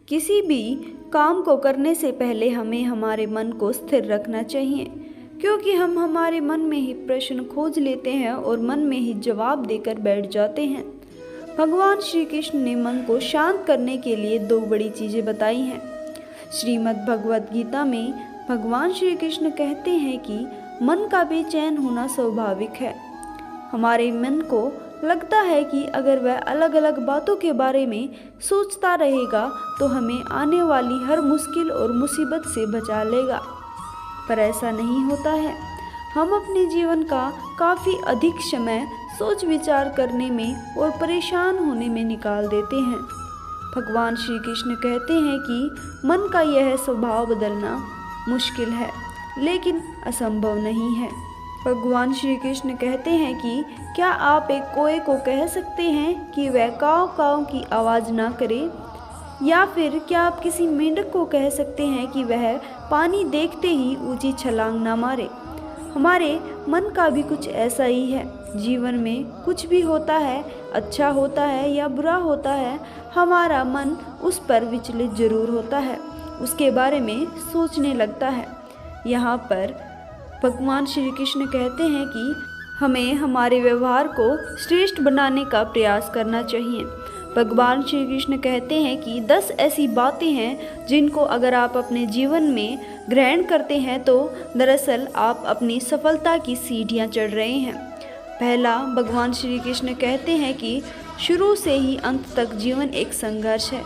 किसी भी काम को करने से पहले हमें हमारे मन को स्थिर रखना चाहिए, क्योंकि हम हमारे मन में ही प्रश्न खोज लेते हैं और मन में ही जवाब देकर बैठ जाते हैं। भगवान श्री कृष्ण ने मन को शांत करने के लिए दो बड़ी चीज़ें बताई हैं। श्रीमद् भगवद गीता में भगवान श्री कृष्ण कहते हैं कि मन का बेचैन होना स्वाभाविक है। हमारे मन को लगता है कि अगर वह अलग अलग बातों के बारे में सोचता रहेगा तो हमें आने वाली हर मुश्किल और मुसीबत से बचा लेगा, पर ऐसा नहीं होता है। हम अपने जीवन का काफ़ी अधिक समय सोच विचार करने में और परेशान होने में निकाल देते हैं। भगवान श्री कृष्ण कहते हैं कि मन का यह स्वभाव बदलना मुश्किल है, लेकिन असंभव नहीं है। भगवान श्री कृष्ण कहते हैं कि क्या आप एक कौवे को कह सकते हैं कि वह काव काव की आवाज़ ना करे, या फिर क्या आप किसी मेंढक को कह सकते हैं कि वह पानी देखते ही ऊंची छलांग ना मारे। हमारे मन का भी कुछ ऐसा ही है। जीवन में कुछ भी होता है, अच्छा होता है या बुरा होता है, हमारा मन उस पर विचलित जरूर होता है, उसके बारे में सोचने लगता है। यहाँ पर भगवान श्री कृष्ण कहते हैं कि हमें हमारे व्यवहार को श्रेष्ठ बनाने का प्रयास करना चाहिए। भगवान श्री कृष्ण कहते हैं कि 10 ऐसी बातें हैं जिनको अगर आप अपने जीवन में ग्रहण करते हैं तो दरअसल आप अपनी सफलता की सीढ़ियां चढ़ रहे हैं। पहला, भगवान श्री कृष्ण कहते हैं कि शुरू से ही अंत तक जीवन एक संघर्ष है।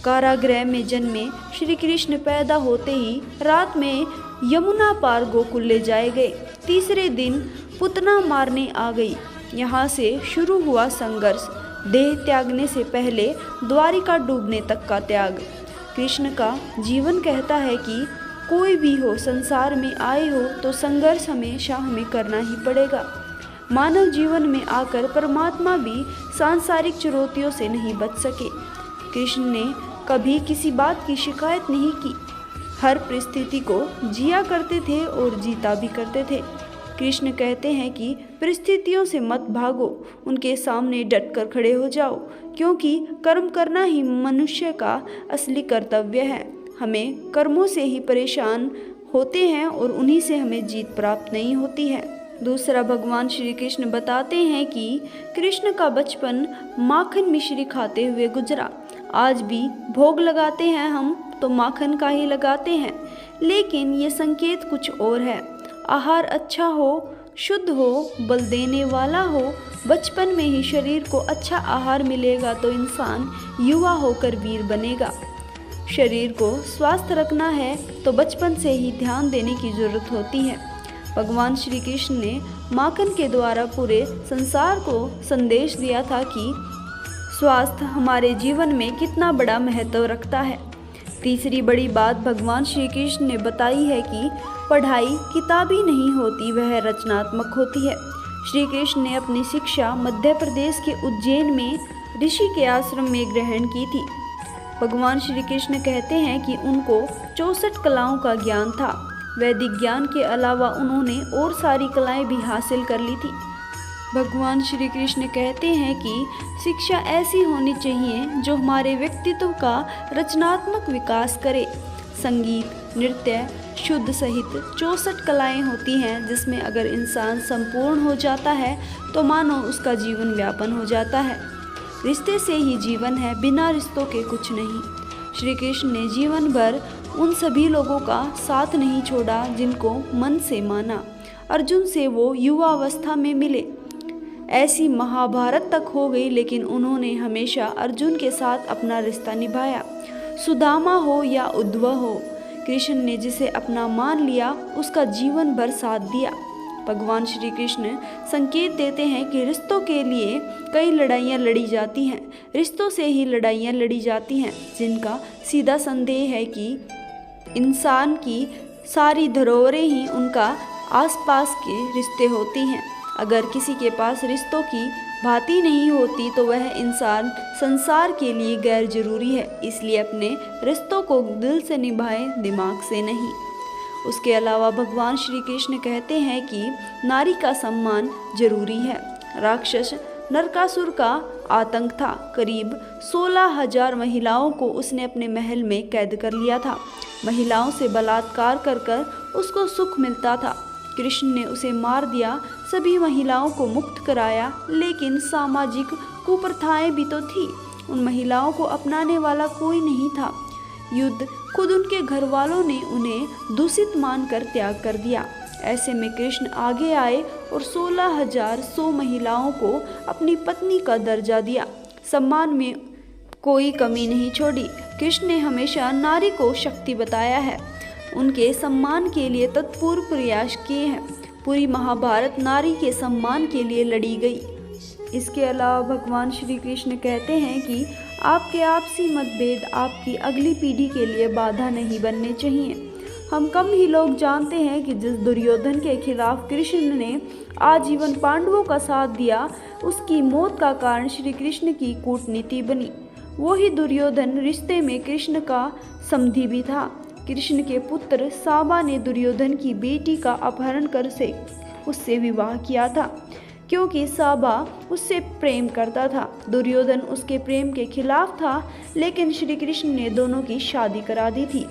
कारागृह में जन्मे श्री कृष्ण पैदा होते ही रात में यमुना पार गोकुल ले जाए गए। तीसरे दिन पुतना मारने आ गई। यहाँ से शुरू हुआ संघर्ष, देह त्यागने से पहले द्वारिका डूबने तक का त्याग। कृष्ण का जीवन कहता है कि कोई भी हो, संसार में आए हो तो संघर्ष हमेशा हमें करना ही पड़ेगा। मानव जीवन में आकर परमात्मा भी सांसारिक चुनौतियों से नहीं बच सके। कृष्ण ने कभी किसी बात की शिकायत नहीं की, हर परिस्थिति को जिया करते थे और जीता भी करते थे। कृष्ण कहते हैं कि परिस्थितियों से मत भागो, उनके सामने डटकर खड़े हो जाओ, क्योंकि कर्म करना ही मनुष्य का असली कर्तव्य है। हमें कर्मों से ही परेशान होते हैं और उन्हीं से हमें जीत प्राप्त नहीं होती है। दूसरा, भगवान श्री कृष्ण बताते हैं कि कृष्ण का बचपन माखन मिश्री खाते हुए गुजरा। आज भी भोग लगाते हैं हम तो माखन का ही लगाते हैं, लेकिन ये संकेत कुछ और है। आहार अच्छा हो, शुद्ध हो, बल देने वाला हो। बचपन में ही शरीर को अच्छा आहार मिलेगा तो इंसान युवा होकर वीर बनेगा। शरीर को स्वस्थ रखना है तो बचपन से ही ध्यान देने की जरूरत होती है। भगवान श्री कृष्ण ने माखन के द्वारा पूरे संसार को संदेश दिया था कि स्वास्थ्य हमारे जीवन में कितना बड़ा महत्व रखता है। तीसरी बड़ी बात भगवान श्री कृष्ण ने बताई है कि पढ़ाई किताबी नहीं होती, वह रचनात्मक होती है। श्री कृष्ण ने अपनी शिक्षा मध्य प्रदेश के उज्जैन में ऋषि के आश्रम में ग्रहण की थी। भगवान श्री कृष्ण कहते हैं कि उनको 64 कलाओं का ज्ञान था। वैदिक ज्ञान के अलावा उन्होंने और सारी कलाएं भी हासिल कर ली थी। भगवान श्री कृष्ण कहते हैं कि शिक्षा ऐसी होनी चाहिए जो हमारे व्यक्तित्व का रचनात्मक विकास करे। संगीत, नृत्य, शुद्ध सहित 64 कलाएं होती हैं, जिसमें अगर इंसान संपूर्ण हो जाता है तो मानो उसका जीवन व्यापन हो जाता है। रिश्ते से ही जीवन है, बिना रिश्तों के कुछ नहीं। श्री कृष्ण ने जीवन भर उन सभी लोगों का साथ नहीं छोड़ा जिनको मन से माना। अर्जुन से वो युवावस्था में मिले, ऐसी महाभारत तक हो गई, लेकिन उन्होंने हमेशा अर्जुन के साथ अपना रिश्ता निभाया। सुदामा हो या उद्धव हो, कृष्ण ने जिसे अपना मान लिया उसका जीवन भर साथ दिया। भगवान श्री कृष्ण संकेत देते हैं कि रिश्तों के लिए कई लड़ाइयाँ लड़ी जाती हैं, रिश्तों से ही लड़ाइयाँ लड़ी जाती हैं, जिनका सीधा संदेह है कि इंसान की सारी धरोहरें ही उनका आसपास के रिश्ते होती हैं। अगर किसी के पास रिश्तों की भांति नहीं होती तो वह इंसान संसार के लिए गैर जरूरी है। इसलिए अपने रिश्तों को दिल से निभाएं, दिमाग से नहीं। उसके अलावा भगवान श्री कृष्ण कहते हैं कि नारी का सम्मान जरूरी है। राक्षस नरकासुर का आतंक था। करीब 16,000 महिलाओं को उसने अपने महल में कैद कर लिया था। महिलाओं से बलात्कार कर कर उसको सुख मिलता था। कृष्ण ने उसे मार दिया, सभी महिलाओं को मुक्त कराया, लेकिन सामाजिक कुप्रथाएं भी तो थी। उन महिलाओं को अपनाने वाला कोई नहीं था। युद्ध खुद उनके घर वालों ने उन्हें दूषित मानकर त्याग कर दिया। ऐसे में कृष्ण आगे आए और 16,100 महिलाओं को अपनी पत्नी का दर्जा दिया। सम्मान में कोई कमी नहीं छोड़ी। कृष्ण ने हमेशा नारी को शक्ति बताया है, उनके सम्मान के लिए तत्पूर्व प्रयास किए हैं। पूरी महाभारत नारी के सम्मान के लिए लड़ी गई। इसके अलावा भगवान श्री कृष्ण कहते हैं कि आपके आपसी मतभेद आपकी अगली पीढ़ी के लिए बाधा नहीं बनने चाहिए। हम कम ही लोग जानते हैं कि जिस दुर्योधन के खिलाफ कृष्ण ने आजीवन पांडवों का साथ दिया, उसकी मौत का कारण श्री कृष्ण की कूटनीति बनी। वो ही दुर्योधन रिश्ते में कृष्ण का समधी भी था। कृष्ण के पुत्र साबा ने दुर्योधन की बेटी का अपहरण कर से उससे विवाह किया था, क्योंकि साबा उससे प्रेम करता था। दुर्योधन उसके प्रेम के खिलाफ था, लेकिन श्री कृष्ण ने दोनों की शादी करा दी थी।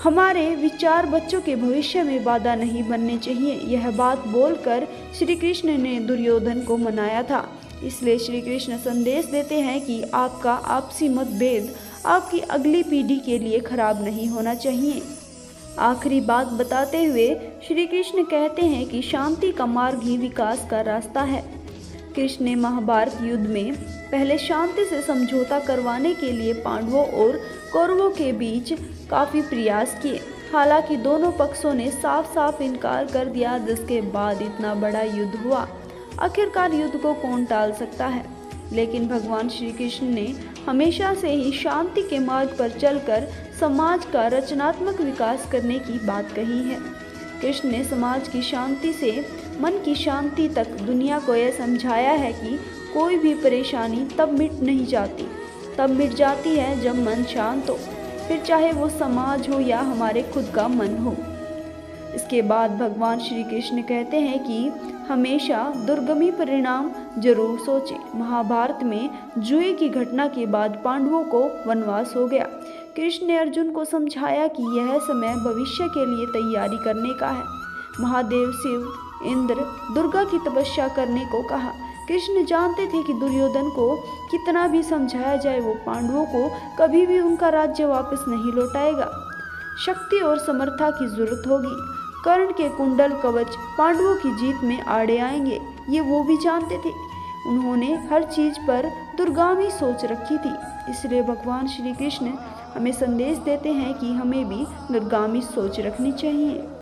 हमारे विचार बच्चों के भविष्य में बाधा नहीं बनने चाहिए, यह बात बोलकर श्री कृष्ण ने दुर्योधन को मनाया था। इसलिए श्री कृष्ण संदेश देते हैं कि आपका आपसी मतभेद आपकी अगली पीढ़ी के लिए खराब नहीं होना चाहिए। आखिरी बात बताते हुए श्री कृष्ण कहते हैं कि शांति का मार्ग ही विकास का रास्ता है। कृष्ण ने महाभारत युद्ध में पहले शांति से समझौता करवाने के लिए पांडवों और कौरवों के बीच काफ़ी प्रयास किए। हालांकि दोनों पक्षों ने साफ साफ इनकार कर दिया, जिसके बाद इतना बड़ा युद्ध हुआ। आखिरकार युद्ध को कौन टाल सकता है। लेकिन भगवान श्री कृष्ण ने हमेशा से ही शांति के मार्ग पर चलकर समाज का रचनात्मक विकास करने की बात कही है। कृष्ण ने समाज की शांति से मन की शांति तक दुनिया को यह समझाया है कि कोई भी परेशानी तब मिट नहीं जाती, तब मिट जाती है जब मन शांत हो, फिर चाहे वो समाज हो या हमारे खुद का मन हो। इसके बाद भगवान श्री कृष्ण कहते हैं कि हमेशा दुर्गमी परिणाम जरूर सोचें। महाभारत में जुए की घटना के बाद पांडवों को वनवास हो गया। कृष्ण ने अर्जुन को समझाया कि यह समय भविष्य के लिए तैयारी करने का है। महादेव शिव, इंद्र, दुर्गा की तपस्या करने को कहा। कृष्ण जानते थे कि दुर्योधन को कितना भी समझाया जाए, वो पांडवों को कभी भी उनका राज्य वापस नहीं लौटाएगा। शक्ति और समर्था की जरूरत होगी। कर्ण के कुंडल कवच पांडवों की जीत में आड़े आएंगे, ये वो भी जानते थे। उन्होंने हर चीज पर दूरगामी सोच रखी थी। इसलिए भगवान श्री कृष्ण हमें संदेश देते हैं कि हमें भी दूरगामी सोच रखनी चाहिए।